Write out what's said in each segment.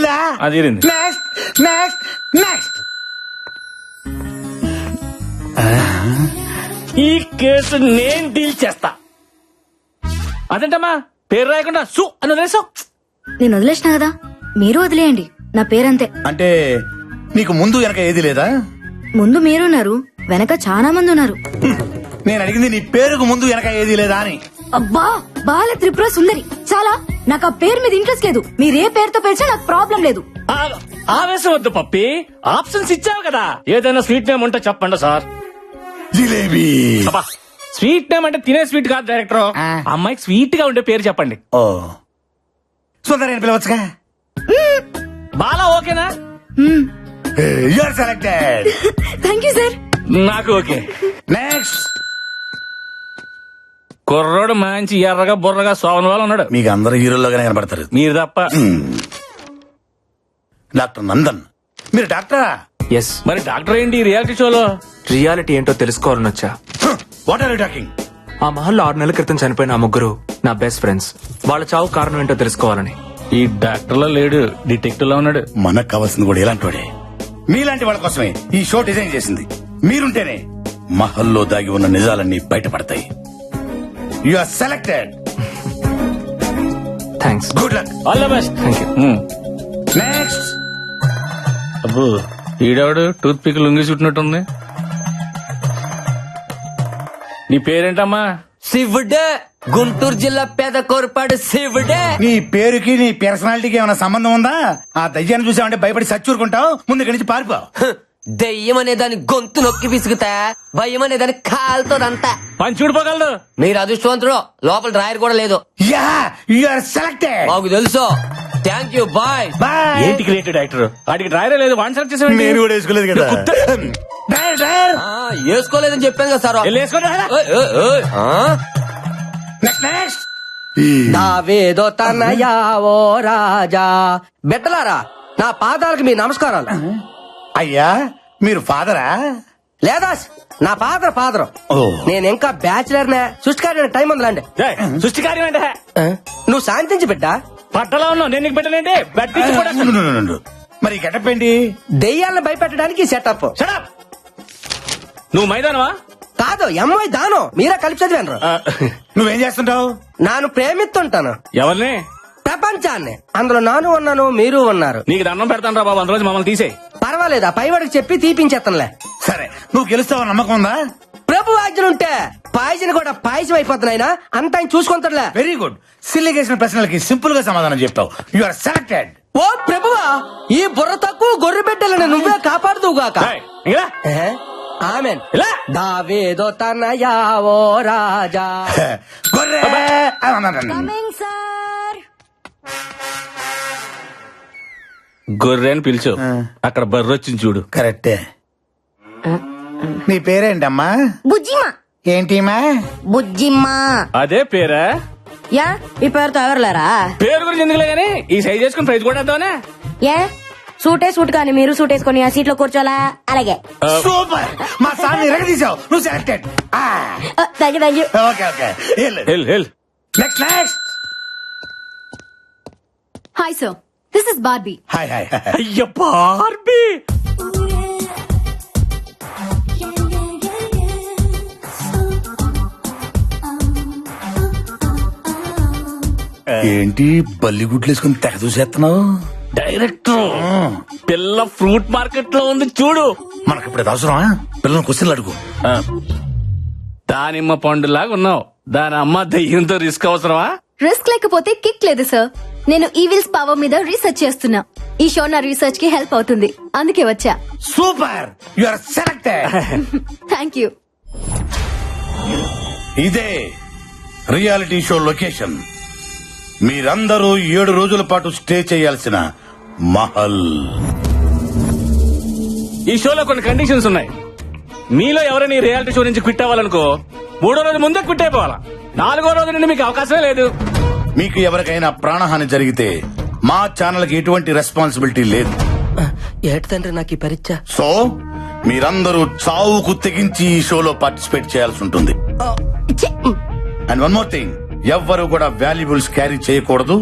తీరిందా? తీరింది. Next next next. ఈ case నేను డీల్ చేస్తా. అదేంటమ్మా పేరు రాయకుండా సు అని వదిలేసావు? నేను వదిలేసిన కదా, మీరు వదిలేయండి. నా పేరంతే. అంటే నీకు ముందు వెనక ఏది లేదా? ముందు మీరున్నారు, వెనక చాలా మంది ఉన్నారు. నేను అడిగింది నీ పేరుకు ముందు వెనక ఏది లేదా అని. అబ్బా, బాల త్రిపుర సుందరి. చాలా, నాకు ఆ పేరు మీద ఇంట్రెస్ట్ లేదు. మీరే పేరుతో పిలిచినా నాకు ప్రాబ్లం లేదు. ఆవేశం వద్దు పప్పి, ఆప్షన్స్ ఇచ్చావు కదా. ఏదైనా స్వీట్ నేమ్ ఉంటే చెప్పండి సార్. జిలేబీ. స్వీట్ నేమ్ అంటే తినే స్వీట్ కాదు డైరెక్టర్. అమ్మాయికి స్వీట్ గా ఉండే పేరు చెప్పండి. ఓ సుందరి అని పిలవచ్చుగా. బాలా ఓకేనా? You are selected. Thank you sir. నాకు ఓకే. నెక్స్ట్. కుర్రోడు మంచి ఎర్రగా బుర్రగా సోమన్ వాళ్ళు ఉన్నాడు. మీకు అందరు హీరోల్లోగానే కనపడతారు. మీరు తప్ప. డాక్టర్ నందన్. మీరు డాక్టరా? ఎస్. మరి డాక్టర్ ఏంటి రియాలిటీ షోలో? రియాలిటీ ఏంటో తెలుసుకోవాలని వచ్చా. What are you talking? ఆ మహల్లో 6 నెలల క్రితం చనిపోయిన ఆ ముగ్గురు నా బెస్ట్ ఫ్రెండ్స్. వాళ్ళ చావు కారణం ఏంటో తెలుసుకోవాలని. ఈ డాక్టర్ లో లేడు, డిటెక్టివ్ లో ఉన్నాడు. మనకు కావాల్సింది కూడా ఇలాంటి వాడే. మీలాంటి వాళ్ళ కోసమే ఈ షో డిజైన్ చేసింది. మీరుంటేనే మహల్లో దాగి ఉన్న నిజాలన్నీ బయటపడతాయి. You are selected. Thanks. Good luck. All the best. Thank you. Next. అబ్బో ఈడవాడు టూత్ పిక్ లొంగి చుట్టినట్టుంది. నీ పేరేంటమ్మా? శివుడే. గుంటూరు జిల్లా పేద కోరపాడు శివుడే. నీ పేరుకి నీ పర్సనాలిటీకి ఏమైనా సంబంధం ఉందా? ఆ దయ్యాన్ని చూసావంటే భయపడి సచ్చూరుకుంటావు. ముందు ఇక్కడి నుంచి పారిపో. దెయ్యం అనే దాని గొంతు నొక్కి పిసుకుతా, భయం అనే దాని కాలుతోదంతా. పని చూడిపోగలదు. మీరు అదృష్టవంతుడు, లోపల డ్రాయర్ కూడా లేదు. Yeah, you are selected. మాకు తెలుసు. Thank you, bye. బాయ్. ఏంటి క్రియేటివ్ డైరెక్టర్? వాడికి డ్రైరే లేదు, వన్ సెలెక్ట్ చేసేవాడి. నేను కూడా వేసుకోలేదు కదా. Driver, driver. వేసుకోలేదని చెప్పాను కదా సార్. ఓయ్, ఓయ్, ఓయ్. Next next. దావేదో తనయా ఓ రాజా. బిడ్డలారా, నా పాదాలకు మీ నమస్కారాలు. అయ్యా, మీరు ఫాదరా? లేదా నా ఫాదర్. ఓ. నేను ఇంకా బ్యాచిలర్ నే. సృష్టికారి టైం ఉందిలాండి. సృష్టి కార్యం అంటే నువ్వు శాంతించి బిడ్డ. పట్టలో ఉన్నావు, నేను నీకు పెట్టలేంటి. ఉండు. మరి గెటప్ ఏంటి? దెయ్యాలను భయపెట్టడానికి సెటప్. నువ్వు మైదానవా? కాదు, ఎంఐ దానం. మీరే కలిపి చదివాను. నువ్వేం చేస్తుంటావు? నాను ప్రేమిస్తుంటాను ఎవరిని? ప్రపంచాన్ని. అందులో నాను ఉన్నాను, మీరు ఉన్నారు. నీకు దండం పెడతాను రా బాబు, అందులో మమ్మల్ని తీసేయి. పర్వాలేదు, ఆ పైవాడికి చెప్పి తీపించేస్తానులే. సరే, నువ్వు గెలుస్తావు నమ్మకం ఉందా? ప్రభు ఆజ్ఞలుంటే పాయసం కూడా పాయసం అయిపోతున్నాయినా అంత ఆయన చూసుకుంటాడులే. Very good. సిల్లీ చేసిన ప్రశ్నలకి సింపుల్ గా సమాధానం చెప్తావు. You are selected. ఓ ప్రభువా, ఈ బుర్ర తక్కువ గొర్రె బిడ్డలను నువ్వే కాపాడుదువుగాక. ఆమెన్. దావేదో తనయా ఓ రాజా. గొర్రె. Coming sir. గొర్రె అని పిలిచు, అక్కడ బర్రె వచ్చింది చూడు. కరెక్టే. నీ పేరేంటమ్మా? బుజ్జిమా. ఏంటిమా? బుజ్జిమ్మా. అదే పేరా? యా, ఈ పేరుతో ఎవరులేరా? పేరు గురించి ఎందుకులే గానీ ఈ సైజ్ చేసుకుని ప్రైజ్ కూడా వద్దామనే. ఏ సూట్ కానీ మీరు సూట్ వేసుకొని ఆ సీట్ లో కూర్చోలా? అలాగే. సూపర్. మా సార్ ఎరగదీసావు. నువ్వు selected. Thank you. Okay okay. Next next. Hi sir, this is Barbie. Hi hi. అయ్య బార్బీ. ఏంటి బల్లిగుడ్లు వేసుకుని తెగ చూసేస్తున్నావు? డైరెక్టర్, పిల్ల ఫ్రూట్ మార్కెట్ లో ఉంది చూడు. మనకి ఇప్పుడు అవసరమా? పిల్లలు క్వశ్చన్లు అడుగు. దానిమ్మ పండులాగా ఉన్నావు, దాని అమ్మ దయ్యంతో రిస్క్ అవసరమా? రిస్క్ లేకపోతే కిక్ లేదు సార్. నేను ఈవిల్స్ పవర్ మీద రీసెర్చ్ చేస్తున్నా. ఈ షో నా రీసెర్చ్ కి హెల్ప్ అవుతుంది, అందుకే వచ్చా. Super. You are selected. Thank you. ఇదే రియాలిటీ షో లొకేషన్. మీరందరూ 7 రోజుల పాటు స్టే చేయాల్సిన మహల్. ఈ షోలో కొన్ని కండిషన్స్ ఉన్నాయి. మీలో ఎవరైనా ఈ రియాలిటీ షో నుంచి క్విట్ అవ్వాలనుకో 3వ రోజు ముందే క్విట్ అయిపోవాలా. 4వ రోజు నుండి మీకు అవకాశమే లేదు. మీకు ఎవరికైనా ప్రాణహాని జరిగితే మా ఛానల్ కి ఎటువంటి రెస్పాన్సిబిలిటీ లేదు. ఏటి తండ్రి నాకు ఈ పరీక్ష. సో మీరందరూ చావుకు తెగించి ఈ షోలో పార్టిసిపేట్ చేయాల్సి ఉంటుంది. అండ్ వన్ మోర్ థింగ్, ఎవ్వరూ కూడా వాల్యుబుల్స్ క్యారీ చేయకూడదు.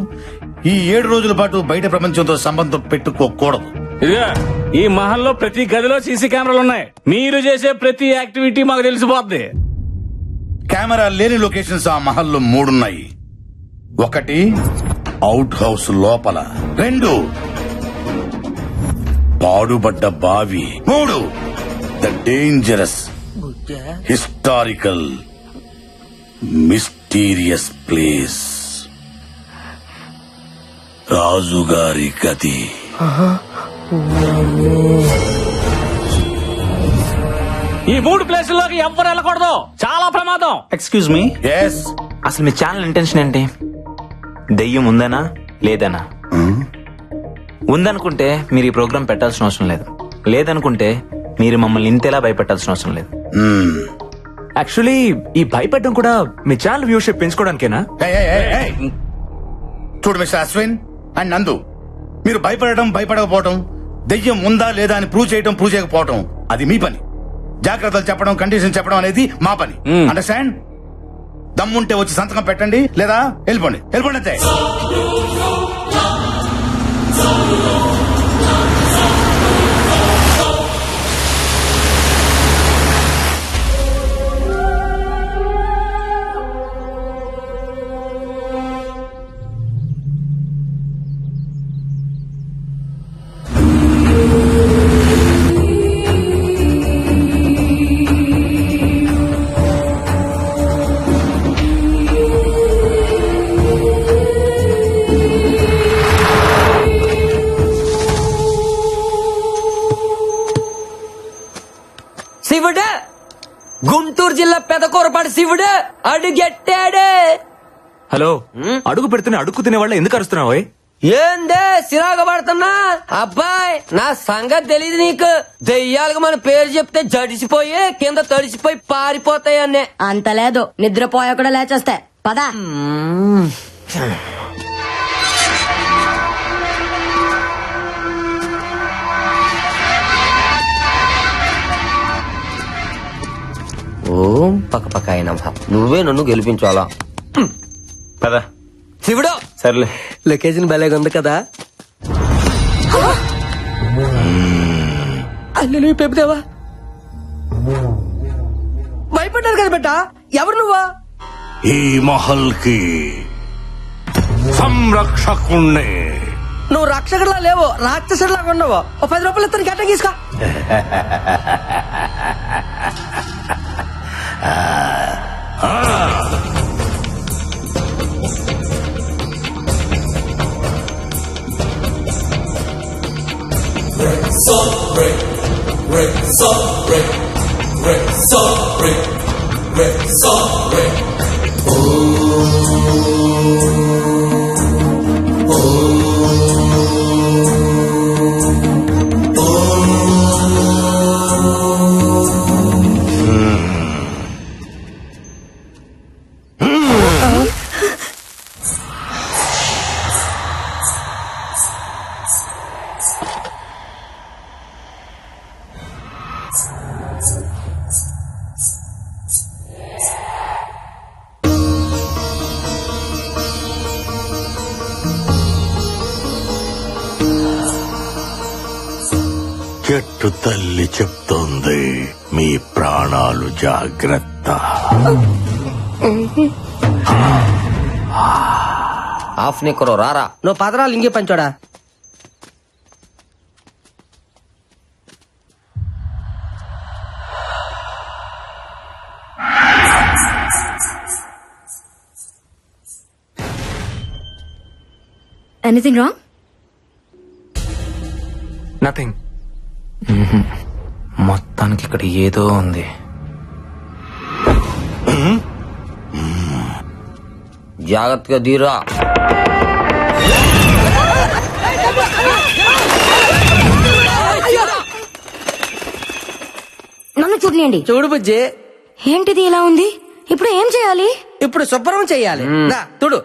ఈ 7 రోజుల పాటు బయట ప్రపంచంతో సంబంధం పెట్టుకోకూడదు. ఇదిగా ఈ మహల్లో ప్రతి గదిలో సీసీ కెమెరాలు ఉన్నాయి. మీరు చేసే ప్రతి యాక్టివిటీ మాకు తెలిసిపోద్ది. కెమెరా లేని లొకేషన్స్ ఆ మహల్లో 3 ఉన్నాయి. 1 అవుట్ హౌస్ లోపల, 2 పాడుబడ్డ బావి, 3 the dangerous historical mysterious place రాజుగారి గది. ఈ 3 ప్లేసుల్లోకి ఎవ్వరు వెళ్ళకూడదు, చాలా ప్రమాదం. ఎక్స్క్యూజ్ మీ, ఎస్ అసలు మీ ఛానల్ ఇంటెన్షన్ ఏంటి? దెయ్యం ఉందనా లేదనా? ఉందనుకుంటే మీరు ఈ ప్రోగ్రామ్ పెట్టాల్సిన అవసరం లేదు. లేదనుకుంటే మీరు మమ్మల్ని ఇంతేలా భయపెట్టాల్సిన అవసరం లేదు. యాక్చువల్లీ ఈ భయపెట్టడం కూడా మీ ఛానల్ వ్యూషిప్ పెంచుకోవడానికేనా? చూడు మిస్టర్ అశ్విన్ అండ్ నందు, మీరు భయపడకపోవటం, దెయ్యం ఉందా లేదా అని ప్రూవ్ చేయకపోవటం అది మీ పని. జాగ్రత్తలు చెప్పడం, కండిషన్ చెప్పడం అనేది మా పని. అండర్స్టాండ్? దమ్ముంటే వచ్చి సంతకం పెట్టండి, లేదా వెళ్ళిపోండి అంతే. శివుడు, గుంటూరు జిల్లా పెదకూరపాడు శివుడు అడుగెట్టాడే. హలో, అడుగు పెడుతున్న అడుగు తినే వాళ్ళ ఎందుకు అరుస్తున్నావు? ఏందే సిరాగ పడుతున్నా? అబ్బాయి, నా సంగతి తెలియదు నీకు. దెయ్యాలకు మన పేరు చెప్తే జడిసిపోయి కింద తడిసిపోయి పారిపోతాయన్నే. అంత లేదు, నిద్రపోయా కూడా లేచేస్తే పదా. ఓం పక్క అయినా నువ్వే నన్ను గెలిపించాలా? పదా శివుడు, సర్లే. లొకేషన్ భలేగా ఉంది కదా. అల్లు పెప్పుదేవా, భయపడ్డారు కదా బిడ్డ. ఎవరు నువ్వా? ఈ మహల్ కి సంరక్షకుణ్ణి. నువ్వు రక్షకుడిలా లేవు, రాక్షసుడిలాగా ఉన్నావు. ఓ 10 రూపాయలు ఇస్తాను, గట్ట తీసుకో. చెట్టు తల్లి చెప్తోంది, మీ ప్రాణాలు జాగ్రత్త. ఆఫ్ నిక్కరో రారా. నువ్వు పదరాలు ఇంకే పంచోడా. Anything wrong? నథింగ్. మొత్తానికి ఇక్కడ ఏదో ఉంది. జాగ్రత్తగా దీరా. నన్ను చూడలేండి. చూడు బుజ్జి, ఏంటిది ఇలా ఉంది? ఇప్పుడు ఏం చేయాలి? ఇప్పుడు శుభ్రం చెయ్యాలి. దా, చూడు.